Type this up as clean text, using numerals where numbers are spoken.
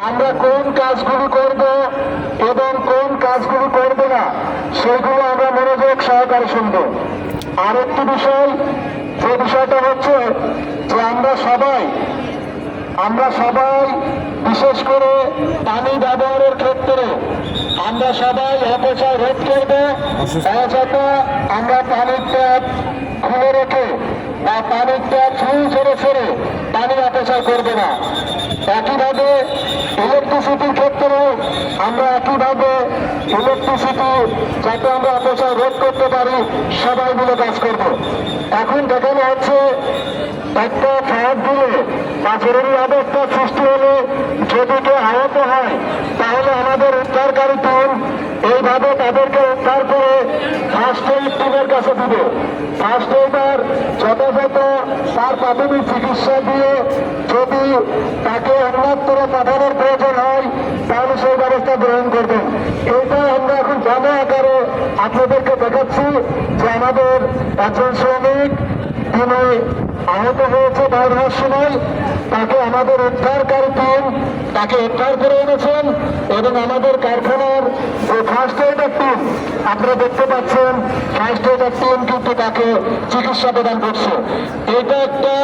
আমরা কোন কাজগুলি করব এবং কোন কাজগুলি করব না সেগুলো আমরা মনোযোগ সহকারে শুনব। আরেকটি বিষয়, যে বিষয়টা হচ্ছে যে আমরা সবাই বিশেষ করে পানি ব্যবহারের ক্ষেত্রে আমরা সবাই অপচয় রোধ করব। অযথা আমরা পানির ট্যাপ খুলে রেখে বা পানির ট্যাপ ছেড়ে ছেড়ে পানি অপচয় করব না। একইভাবে ইলেকট্রিসিটির ক্ষেত্রেও আমরা একইভাবে ইলেকট্রিসিটি যাতে আমরা অপচয় রোধ করতে পারি সবাই মিলে কাজ করব। এখন দেখানো হচ্ছে একটা ফায়ার দিলে বা জরুরি অবস্থা সৃষ্টি হলে যদি কেউ আহত হয় তাহলে আমাদের উদ্ধারকারী টিম এইভাবে তাদেরকে উদ্ধার করে ফার্স্ট এইড টিমের কাছে দিবে। ফার্স্ট এইডার যথাযথ তার প্রাথমিক চিকিৎসা দিয়ে যদি তাকে অন্যত্র পাঠানোর প্রয়োজন হয় তাহলে সেই ব্যবস্থা গ্রহণ করবেন। এইটা আমরা এখন জমা আকারে আপনাদেরকে দেখাচ্ছি যে আমাদের একজন শ্রমিক তিনি আহত হয়েছে বাইর হওয়ার সময়, তাকে আমাদের উদ্ধারকারী টিম তাকে উদ্ধার করে এনেছেন এবং আমাদের কারখানার যে ফার্স্ট এইডার টিম আপনারা দেখতে পাচ্ছেন ফার্স্ট এইডার টিম কিন্তু তাকে চিকিৎসা প্রদান করছে। এটা একটা